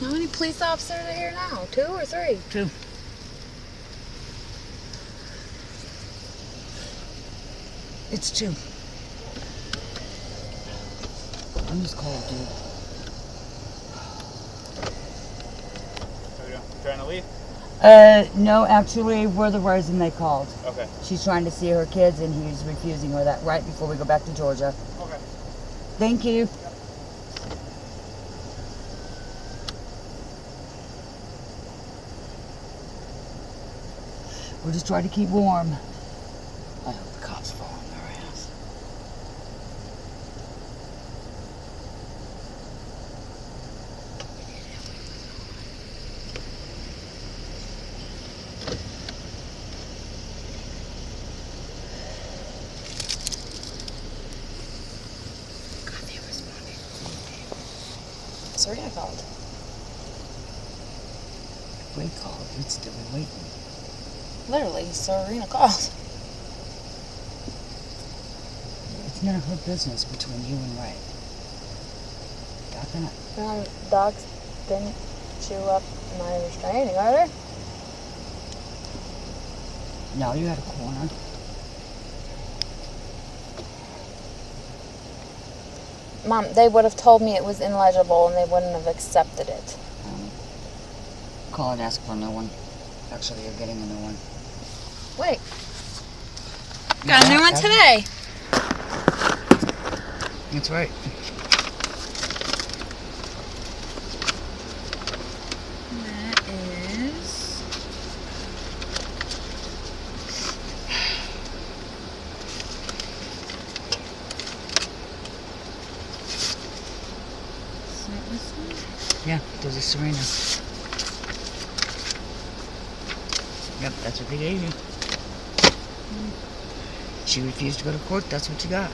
How many police officers are here now? 2 or 3? 2. It's 2. I'm just cold, dude. What are you doing? Trying to leave? No, actually, we're the reason they called. Okay. She's trying to see her kids, and he's refusing her that right before we go back to Georgia. Okay. Thank you. We're just trying to keep warm. I hope the cops fall on their ass. God, they responded. Serena called. If we called, we'd still be waiting. Literally, Serena called. It's none of her business between you and Ray. Got that? Dogs didn't chew up my restraining order. No, you had a corner. Mom, they would have told me it was illegible and they wouldn't have accepted it. Call and ask for a new one. Actually, you're getting a new one. Wait. Got a new one today. That's right. That is... Is that this one? Yeah, those are Serena. Yep, that's what they gave you. She refused to go to court, that's what you got.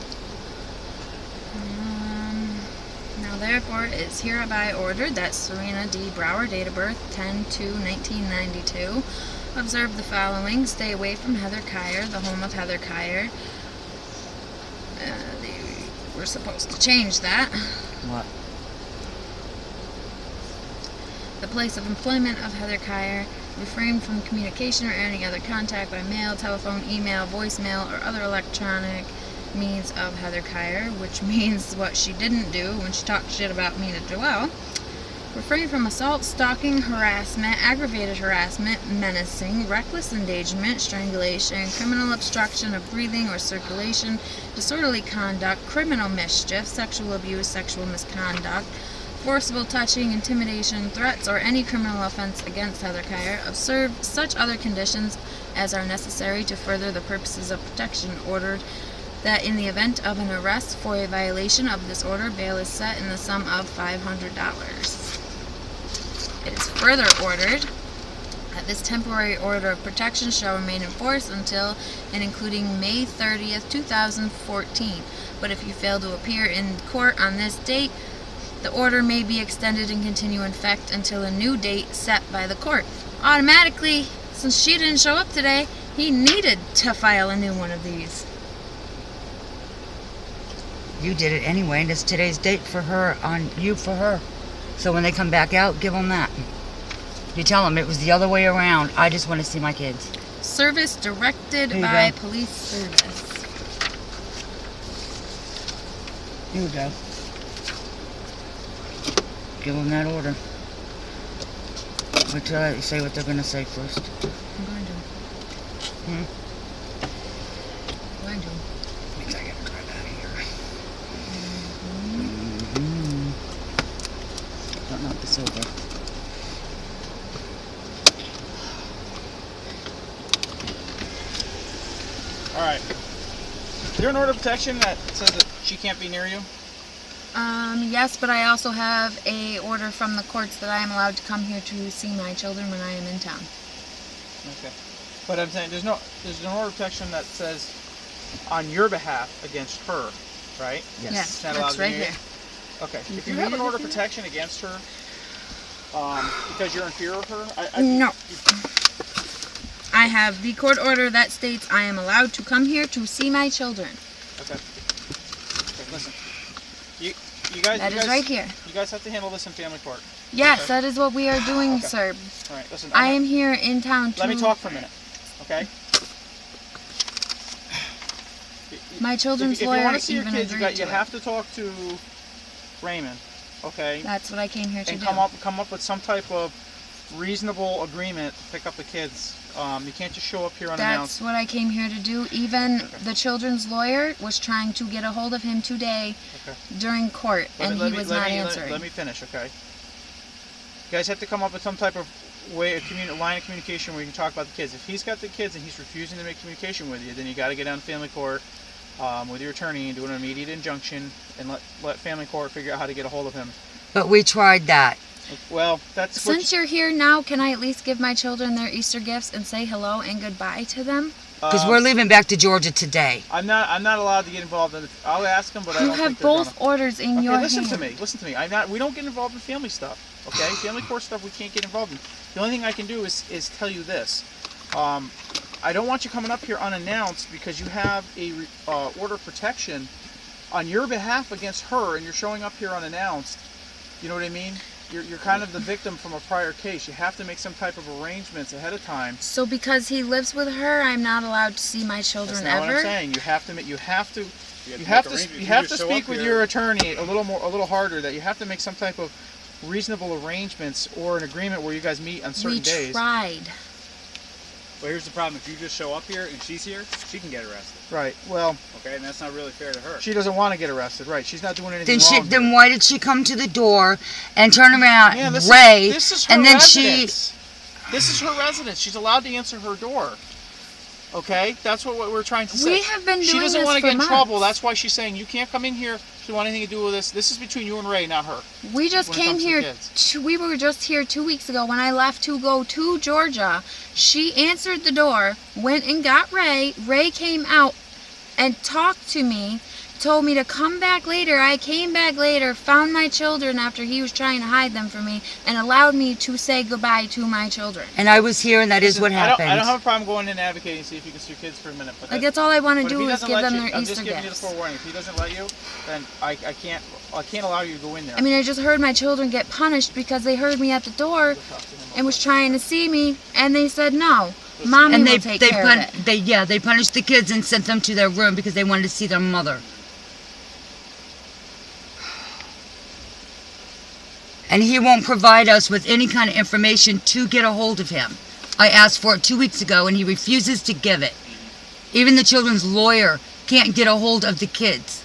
Now therefore it is hereby ordered that Serena D. Brower, date of birth 10/2/1992, observe the following: stay away from Heather Kyer, the home of Heather Kyer. They were supposed to change that. What? The place of employment of Heather Kyer. Refrain from communication or any other contact by mail, telephone, email, voicemail, or other electronic means of Heather Kyer, which means what she didn't do when she talked shit about me to Joelle. Refrain from assault, stalking, harassment, aggravated harassment, menacing, reckless endangerment, strangulation, criminal obstruction of breathing or circulation, disorderly conduct, criminal mischief, sexual abuse, sexual misconduct, forcible touching, intimidation, threats, or any criminal offense against Heather Kyer. Observe such other conditions as are necessary to further the purposes of protection. Ordered that in the event of an arrest for a violation of this order, bail is set in the sum of $500. It is further ordered that this temporary order of protection shall remain in force until and including May 30th, 2014. But if you fail to appear in court on this date, the order may be extended and continue in effect until a new date set by the court. Automatically, since she didn't show up today, he needed to file a new one of these. You did it anyway, and it's today's date for her, on you for her. So when they come back out, give them that. You tell them it was the other way around. I just want to see my kids. Service directed by police service. Here we go. Give them that order. Wait till I say what they're going to say first. I'm going to. Hmm? I'm going to. Means I gotta drive out of here. Don't knock this over. Alright. Is there an order of protection that says that she can't be near you? Yes, but I also have a order from the courts that I am allowed to come here to see my children when I am in town. Okay. But I'm saying there's an order of protection that says on your behalf against her, right? Yes, Not allowed that's to right be near here. you? Okay. You If can you have read an it order if of you protection against her, because you're in fear of her, No. I have the court order that states I am allowed to come here to see my children. Okay. Okay, listen. That is right here. You guys have to handle this in family court. Yes, Okay. that is what we are doing, Okay. sir. All right, listen. I am here in town to... Let me talk for a minute, okay? My children's if you lawyer want to see your even kids, agreed you to have to talk to Raymond, okay? That's what I came here to And do. come up with some type of reasonable agreement to pick up the kids. You can't just show up here unannounced. That's what I came here to do. Even the children's lawyer was trying to get a hold of him today during court, and he was not answering. Let me finish, okay? You guys have to come up with some type of way, a line of communication where you can talk about the kids. If he's got the kids and he's refusing to make communication with you, then you got to get down to family court with your attorney and do an immediate injunction and let family court figure out how to get a hold of him. But we tried that. Well, that's Since you're here now, can I at least give my children their Easter gifts and say hello and goodbye to them? Because we're leaving back to Georgia today. I'm not allowed to get involved in it. I'll ask them, but I You don't think have they're both gonna. orders in Okay, your listen hand. to me. Listen to me. We don't get involved in family stuff. Okay, family court stuff we can't get involved in. The only thing I can do is tell you this. I don't want you coming up here unannounced because you have a order of protection on your behalf against her, and you're showing up here unannounced. You know what I mean? You're kind of the victim from a prior case. You have to make some type of arrangements ahead of time. So because he lives with her, I'm not allowed to see my children That's not ever? what I'm saying. You have to speak with your attorney a little harder. That you have to make some type of reasonable arrangements or an agreement where you guys meet on certain days. We tried. Well, here's the problem. If you just show up here and she's here, she can get arrested. Right. Well. Okay, and that's not really fair to her. She doesn't want to get arrested. Right. She's not doing anything wrong. Then why did she come to the door and turn around, Yeah, this is her and then residence. This is her residence. She's allowed to answer her door. Okay, that's what we're trying to say. We have been doing She doesn't this want to for get in months. trouble. That's why she's saying you can't come in here. She doesn't want anything to do with this. This is between you and Ray, not her. We just when it came comes to here. kids. We were just here 2 weeks ago when I left to go to Georgia. She answered the door, went and got Ray. Ray came out and talked to me, told me to come back later. I came back later, found my children after he was trying to hide them from me, and allowed me to say goodbye to my children. And I was here, and that is what happened. I don't have a problem going in and advocating, see if you can see your kids for a minute. But Like, that's all I want to but if do he is doesn't give let them you, their I'm Easter just giving gifts. you the forewarning. If he doesn't let you, then I can't allow you to go in there. I mean, I just heard my children get punished because they heard me at the door and was trying to see me, and they said no. Mommy And will take care of it. they punished the kids and sent them to their room because they wanted to see their mother. And he won't provide us with any kind of information to get a hold of him. I asked for it 2 weeks ago, and he refuses to give it. Even the children's lawyer can't get a hold of the kids.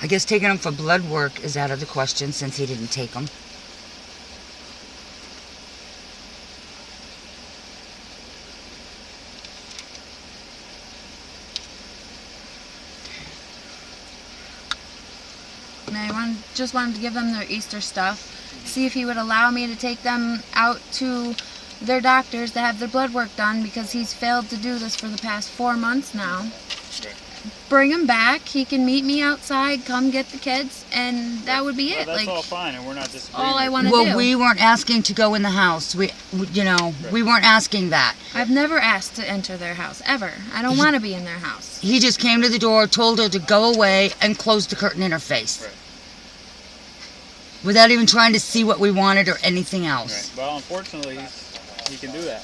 I guess taking them for blood work is out of the question since he didn't take them. And I just wanted to give them their Easter stuff, see if he would allow me to take them out to their doctors to have their blood work done because he's failed to do this for the past 4 months now. Bring him back. He can meet me outside, come get the kids, and that would be it. That's like, all fine, and we're not disagreeing. all I with want to you. do. Well, we weren't asking to go in the house. We weren't asking that. I've never asked to enter their house, ever. I don't want to be in their house. He just came to the door, told her to go away, and closed the curtain in her face. Right. Without even trying to see what we wanted or anything else. Right. Well, unfortunately, he can do that.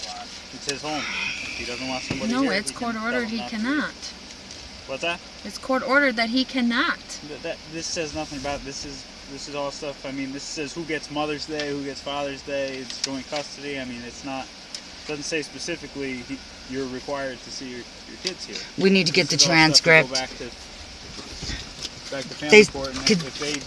It's his home. If he doesn't want somebody No, here, it's he court can ordered tell he them not to. cannot. What's that? It's court ordered that he cannot. This says nothing about this is all stuff. I mean, this says who gets Mother's Day, who gets Father's Day. It's joint custody. I mean, it doesn't say specifically you're required to see your kids here. We need to get the This is all stuff to transcript. go back to family court, and if they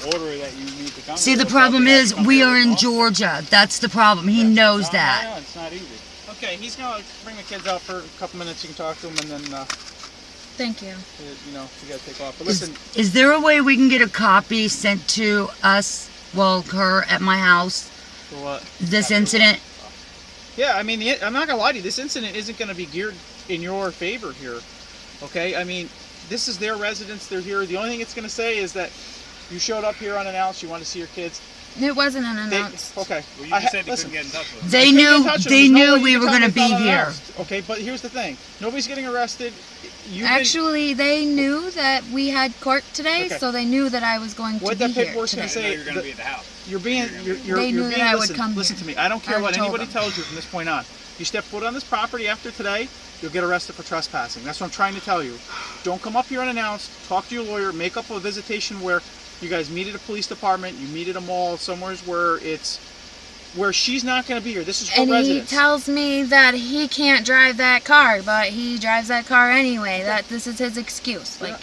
order that you need to come. See, the they'll problem probably have is to come we here are with an in officer. Georgia. That's the problem. He knows No, that. no, it's not easy. Okay, he's gonna bring the kids out for a couple minutes. You can talk to them, and then Thank you. you gotta take off. But listen, Is there a way we can get a copy sent to us, well, her at my house, for what? this incident? Yeah, I mean, I'm not gonna lie to you. This incident isn't gonna be geared in your favor here. Okay, I mean, this is their residence. They're here. The only thing it's gonna say is that you showed up here unannounced. You want to see your kids. It wasn't an announced. Okay. Well, you just said you listen. couldn't get in touch with them. They Couldn't get in knew. touch with They them. There's no knew way we you were can going to tell me be it's not here. announced. Okay, but here's the thing. Nobody's getting arrested. Actually, they knew that we had court today, Okay. so they knew that I was going to What be that here paperwork's today. gonna I didn't know say. you were going to be at the house. You're being. You're They knew being. that I would Listen. come Listen here. to me. I don't care I what told anybody them. tells you from this point on. You step foot on this property after today, you'll get arrested for trespassing. That's what I'm trying to tell you. Don't come up here unannounced. Talk to your lawyer. Make up a visitation where you guys meet at a police department. You meet at a mall. Somewhere where she's not going to be here. This is her And residence. he tells me that he can't drive that car, but he drives that car anyway. That this is his excuse. Like,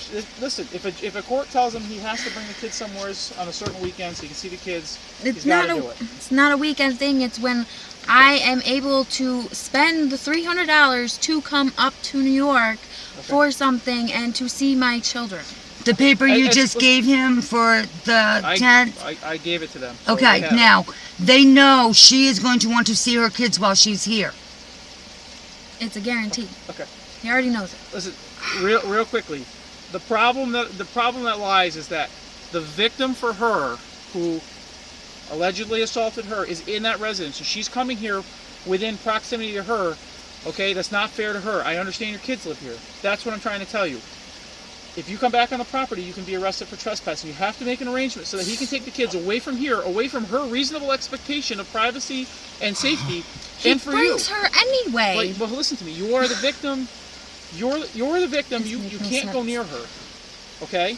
Listen, if a court tells him he has to bring the kids somewhere on a certain weekend so he can see the kids, it's he's not got to a do it. it's not a weekend thing. It's when I am able to spend the $300 to come up to New York for something and to see my children. The paper you Listen, just gave him for the tent. I gave it to them. So Okay, they have it. now they know she is going to want to see her kids while she's here. It's a guarantee. Okay. He already knows it. Listen, real quickly, the problem that lies is that the victim for her, who allegedly assaulted her, is in that residence. So she's coming here within proximity to her. Okay, that's not fair to her. I understand your kids live here. That's what I'm trying to tell you. If you come back on the property, you can be arrested for trespassing. You have to make an arrangement so that he can take the kids away from here, away from her reasonable expectation of privacy and safety, and for you. He brings her anyway. Well, listen to me. You are the victim. You're the victim. This You makes no can't go sense. near her. Okay?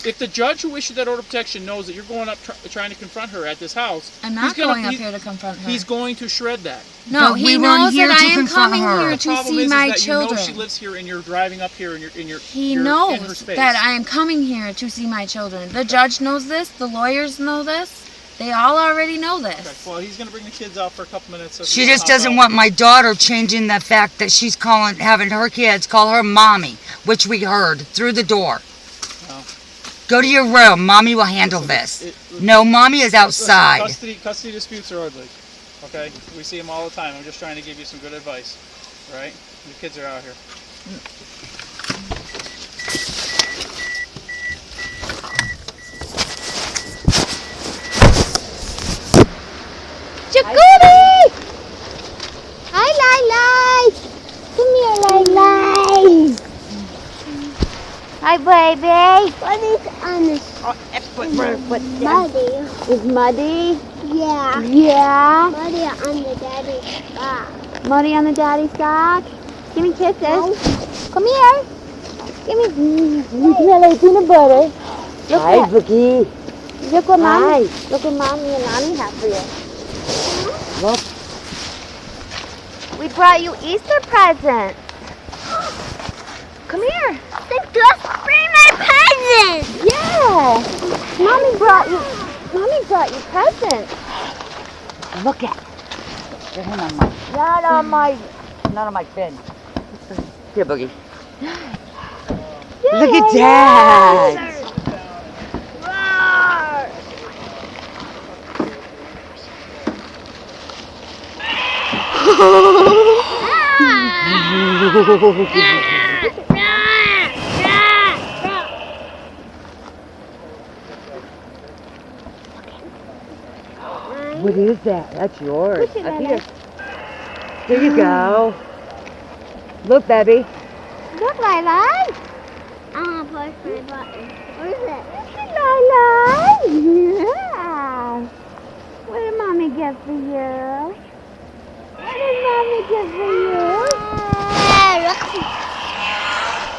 If the judge who issued that order of protection knows that you're going up trying to confront her at this house, I'm not he's gonna- going up he- here to confront her. He's going to shred that. No, But he we weren't knows here that to I am confront coming her. here The to problem see is my that children. you know she lives here and you're driving up here and you're He you're in her knows space. that I am coming here to see my children. The judge knows this. The lawyers know this. They all already know Okay, this. well, he's going to bring the kids out for a couple minutes. So She you don't just hop doesn't out. want my daughter changing the fact that she's having her kids call her mommy, which we heard through the door. No. Go to your room. Mommy will handle this. No, mommy is outside. Custody disputes are ugly. Okay? We see them all the time. I'm just trying to give you some good advice. All right? Your kids are out here. Chakuri! Hi, Lai. Come here, Lai. Hi, baby. What is on this? Muddy. It's muddy? Yeah. Yeah. Muddy on the daddy's back. Muddy on the daddy's back? Give me kisses. Come here. Give me. You smell like peanut butter. Look Hi, at. Boogie. Look what mommy. Look what mommy and mommy have for you. Look. We brought you Easter presents. Come here. They just bring my presents. Yeah. Mommy brought you presents. Look at. Get him on my. Not on my fin. Here, Boogie. Look at Dad. What is that? That's yours. Push it, Up Lele. here. There you go. Look, baby. Look, Lila. I want to push my button. What is it? Lila. Yeah. What did mommy get for you? What did mommy get for you?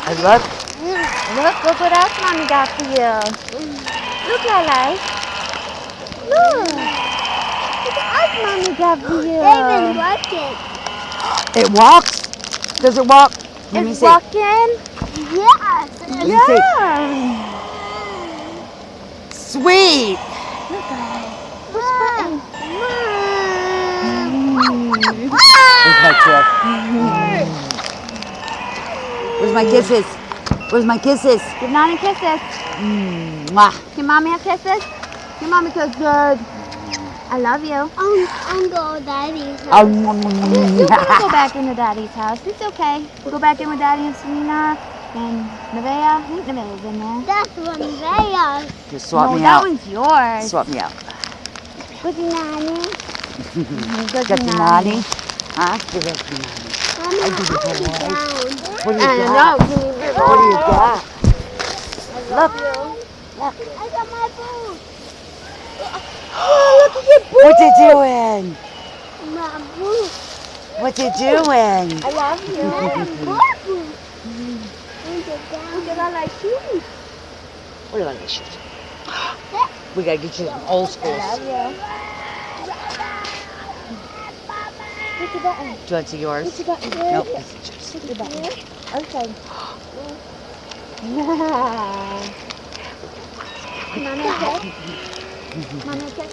And look. Look what else mommy got for you. Look, Lila. Look. Look what else mommy got for you. They've been working. It walks. Does it walk? Let me It's see. walking? Yes. Let me see. Sweet. Where's my kisses? Where's my kisses? Give Nani kisses. Mwah. Give mommy a kisses. Give mommy kisses. I love you. I'm going to daddy's house. You're gonna go back into daddy's house. It's okay. Go back in with daddy and Selena and Nevaeh. I think Nevaeh's in there. That's one Nevaeh. Just swap No, me that out. one's yours. Swap me out. Good nanny. Got the nanny? Huh? Give us the nanny. Mommy, I give it I'll away. down. What do you I got? know. Can you give What do you got? Look. Look. I got my boots. Oh, look at your boots. What you doing? My boots. What you doing? I love you. I have more boots. Look at all my shoes. What do I get shoes? We gotta get you some old schools. I love you. Push your button. Do you want to see yours? Push your button. Nope, this is yours. Push your button. Okay. Mommy, okay? Mommy, okay?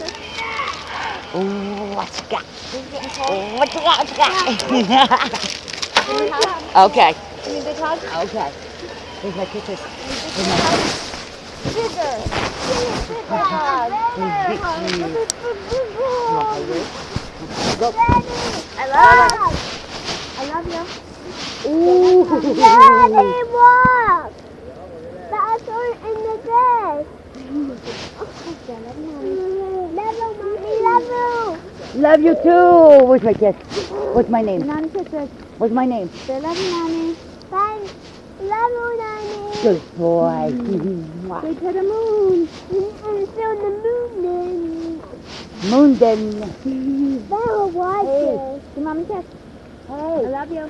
Ooh, what you got? This is getting cold. What you got? What you got? Give me a hug. Okay. Give me a big hug. Okay. Here's my kisses. Give me a big hug. Bigger. Give me a big hug. Go. I love you. Ooh. Daddy, walk. That's in the bed. Love you, mommy. Love you. Love you too. Where's my kiss? What's my name? Nanny kisses. What's my name? Say love you, Nanny. Bye. Love you, Nanny. Good boy. Go to the moon. And show the moon then. Moon then. Bear, watch Hey. it. Give mommy a kiss. I Hey. love you.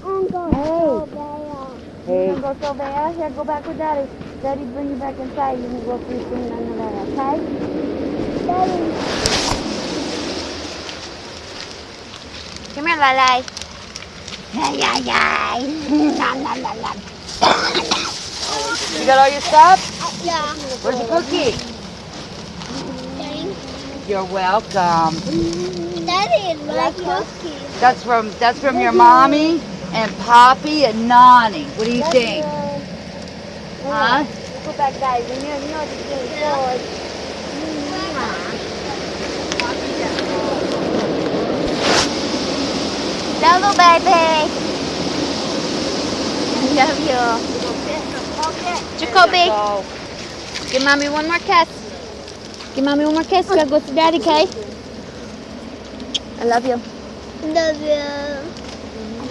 And go Hey. You can go Sylvia. Here, go back with Daddy. Daddy, bring you back inside. You can go through singing on the way, okay? Daddy. Come here, Lala. You got all your stuff? Yeah. Where's the cookie? Daddy. You're welcome. Daddy, like cookies. That's from your mommy and Poppy and Nani. What do you think? Huh? Go back, guys. You know this is good. Hello, baby. Love you. Jacoby, give mommy one more kiss. Give mommy one more kiss. Gotta go to daddy, okay? I love you. Love you.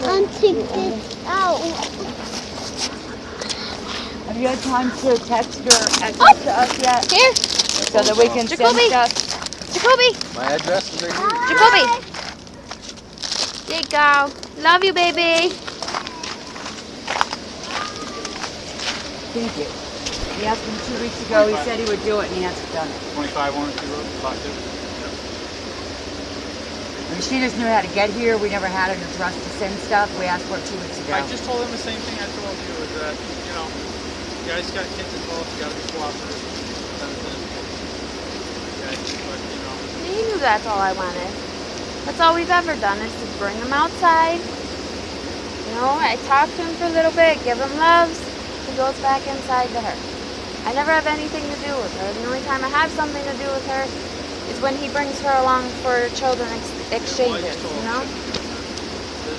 I'll take this out. Have you had time to text or address to us yet? Here. So that we can Jacoby. send stuff? Jacoby. My address is right here. Jacoby. There you go. Love you, baby. Thank you. We asked him 2 weeks ago. He said he would do it, and he hasn't done it. 25 Warranty Road, Lot 2. And she just knew how to get here. We never had an address to send stuff. We asked for it 2 weeks ago. I just told him the same thing I told you, is that, you know, you guys got kids involved, you gotta be cooperative. You knew that's all I wanted. That's all we've ever done is to bring him outside. You know, I talk to him for a little bit, give him loves. He goes back inside to her. I never have anything to do with her. The only time I have something to do with her is when he brings her along for children exchanges, you know?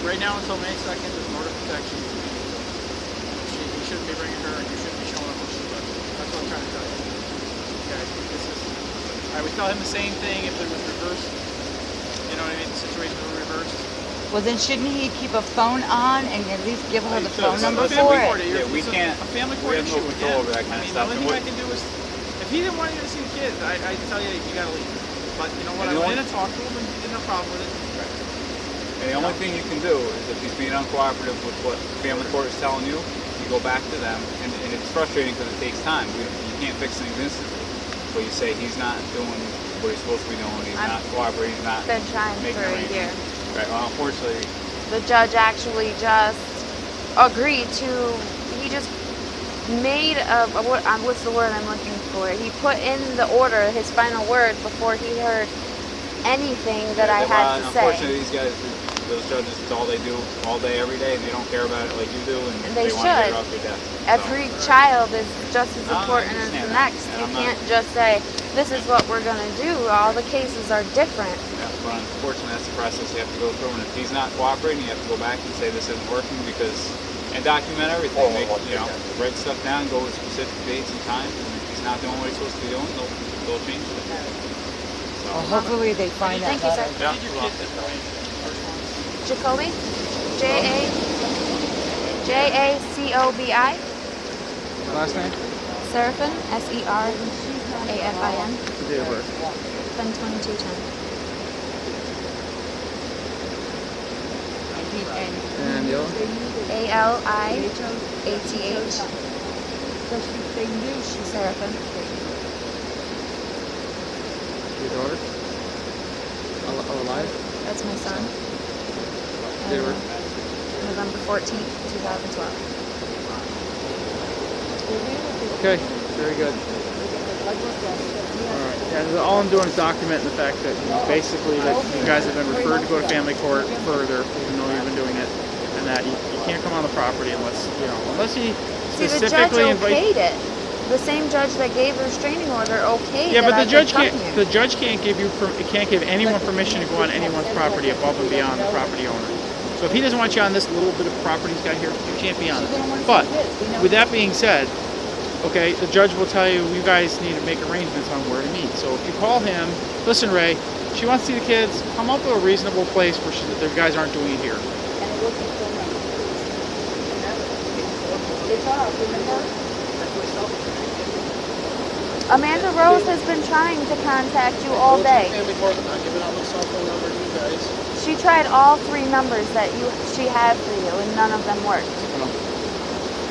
Right now until May 2nd, there's an order of protection. You shouldn't be bringing her, and you shouldn't be showing up when she's with her. That's what I'm trying to tell you. Okay, I would tell him the same thing if it was reversed. You know what I mean? The situation was reversed. Well, then shouldn't he keep a phone on and at least give her the should. phone number It's a for family it? court. Yeah, we can't. A family We court have no issue. control over that kind of stuff. The only thing I can do is, if he didn't want you to see the kids, I'd tell you gotta leave. But you know what? I went in and talked to him, and he didn't have a problem with it. And the only thing you can do is if he's being uncooperative with what family court is telling you, you go back to them, and it's frustrating because it takes time. You can't fix things instantly. But you say he's not doing what he's supposed to be doing. He's not cooperating. He's not Been trying making for a year. arrangements. Right. Well, unfortunately, The judge actually just agreed to, he just made what's the word I'm looking for? He put in the order his final word before he heard anything that I had to say. Unfortunately, these guys, those judges, it's all they do all day, every day, and they don't care about it like you do, and They want to get should. it off your desk. Every child is just as No, I important as the understand that. next. And You I'm not- can't just say, this is what we're going to do. All the cases are different. Yeah, but unfortunately, that's the process you have to go through. And if he's not cooperating, you have to go back and say this isn't working and document everything. Write stuff down, go with specific dates and times. And if he's not doing what he's supposed to be doing, they'll change it. So Well, hopefully they find that Thank you, letter. sir. Yeah. Jacoby? Jacobi? Last name? Serafin? Serafin? The date of birth. 10/22/10. And the other? ALIATH. Serafin. Your daughter? Alive? That's my son. They were. November 14th, 2012. Okay, very good. Alright, yeah, all I'm doing is documenting the fact that basically that you guys have been referred to go to family court further, even though you've been doing it, and that you can't come on the property unless he See, the judge specifically invites. okayed it. The same judge that gave the restraining order okayed Yeah, but that the judge I could can't. come The here. judge can't give anyone permission to go on anyone's property above and beyond the property owner. So if he doesn't want you on this little bit of property he's got here, you can't be on it. But with that being said, okay, the judge will tell you guys need to make arrangements on where to meet. So if you call him, listen, Ray, she wants to see the kids. Come up with a reasonable place where the guys aren't doing it here. Amanda Rose has been trying to contact you all day. She tried all 3 numbers that she had for you, and none of them worked.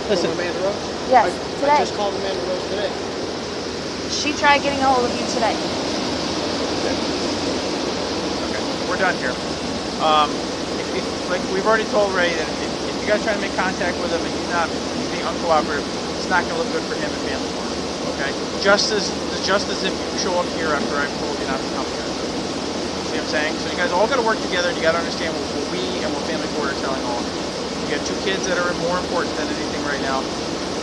Listen, Amanda Rose? Yes, I today. just called Amanda Rose today. She tried getting a hold of you today. Okay, we're done here. Like we've already told Ray that if you guys try to make contact with him and he's being uncooperative, it's not going to look good for him and family court. Okay, just as if you show up here after I've told you not to come here. See what I'm saying? So you guys all got to work together, and you got to understand what we and what family court are telling all of you. You got 2 kids that are more important than anything right now.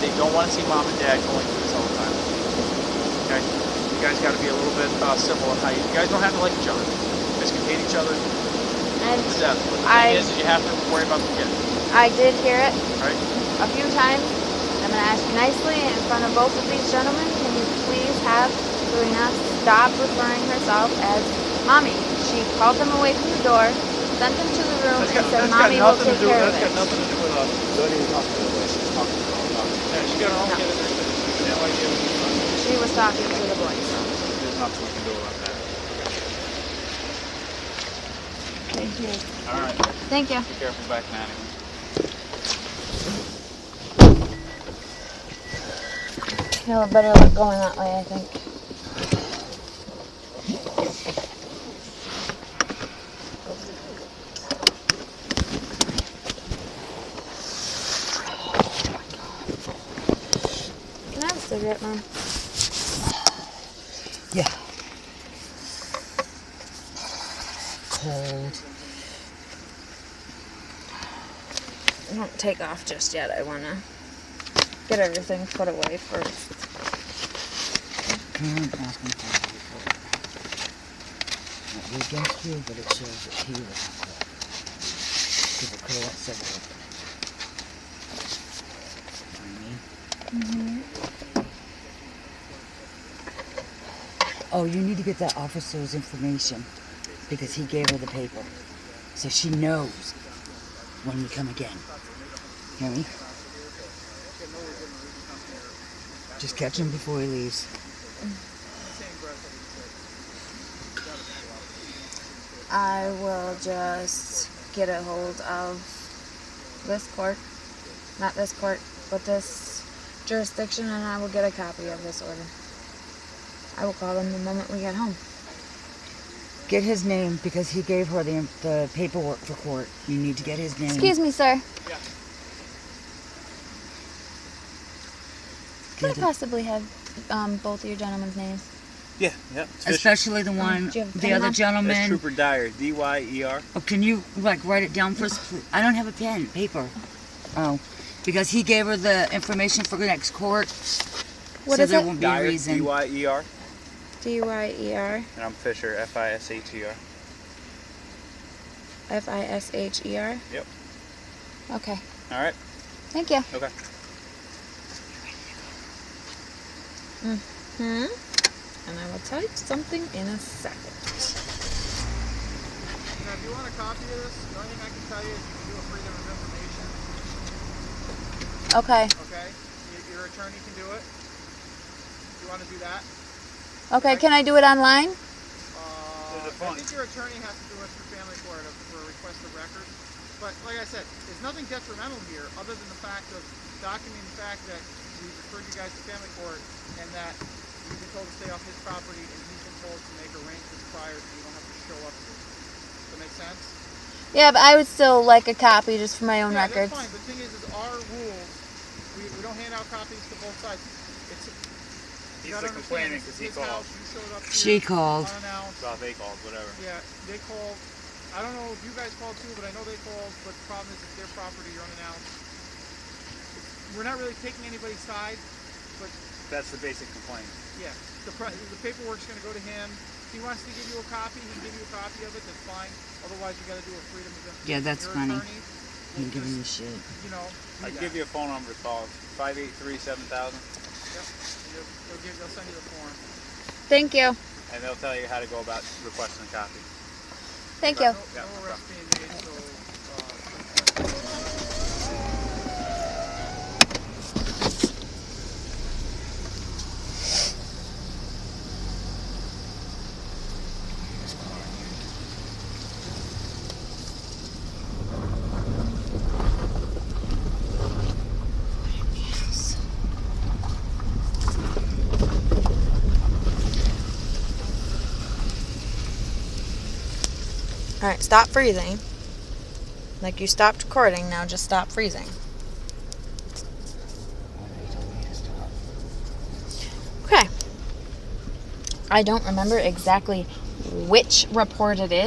They don't want to see mom and dad going through this all the time. Okay, you guys got to be a little bit civil in how you guys don't have to like each other. You guys can hate each other And to death. But the thing is you have to worry about the kids. I did hear it Right? a few times. I'm going to ask you nicely in front of both of these gentlemen, can you please have Serena stop referring herself as Mommy? She called them away from the door, sent them to the room, and said, Mommy will take care of That's got it. nothing to do with us. Yeah, she got her own kid. No idea what she's doing. She was talking to the boys. There's nothing we can do about that. Thank you. All right. Thank you. Be careful back now. Feel a better luck going that way, I think. Can I have a cigarette, Mom? Yeah. Cold. Don't take off just yet. I want to get everything put away first. Not against you, but it shows that he was. Because it could have went several. Oh, you need to get that officer's information because he gave her the paper. So she knows when we come again. Hear me? Just catch him before he leaves. I will just get a hold of this court, not this court, but this jurisdiction, and I will get a copy of this order. I will call them the moment we get home. Get his name because he gave her the paperwork for court. You need to get his name. Excuse me, sir. Could I Get it. possibly have both of your gentlemen's names? Yeah. Especially the one, do you have a the pen, other Mom? gentleman. That's Trooper Dyer, D-Y-E-R. Oh, can you write it down first? I don't have a pen, paper. Oh, because he gave her the information for the next court. What so is there it? won't be a Dyer, reason. D-Y-E-R. D-Y-E-R. And I'm Fisher, F-I-S-H-E-R. F-I-S-H-E-R? Yep. Okay. All right. Thank you. Okay. and I will tell you something in a second. Now, if you want a copy of this, the only thing I can tell you is you can do a freedom of information. Okay. Okay? Your attorney can do it. You want to do that? Okay, can I do it online? I think your attorney has to do it through family court for a request of record. But like I said, there's nothing detrimental here other than the fact of documenting the fact that we referred you guys to family court and that you've been told to stay off his property and he's been told to make arrangements prior so you don't have to show up here. Does that make sense? Yeah, but I would still like a copy just for my own records. That's fine. But the thing is our rules, we don't hand out copies to both sides. He's complaining because he called. She called. Well, they called, whatever. Yeah, they called. I don't know if you guys called too, but I know they called. But the problem is it's their property, you're unannounced. We're not really taking anybody's side, but that's the basic complaint. Yeah, the paperwork's going to go to him. If he wants to give you a copy, he can give you a copy of it. That's fine. Otherwise, you got to do a freedom of information. Yeah, that's your funny. Attorney He's giving you shit. You know, I'll give you a phone number to call. 583-7000. Yep. They'll send you the form. Thank you. And they'll tell you how to go about requesting a copy. Thank you. No arrest being made, so... Alright, stop freezing. Like you stopped recording, now just stop freezing. Okay. I don't remember exactly which report it is.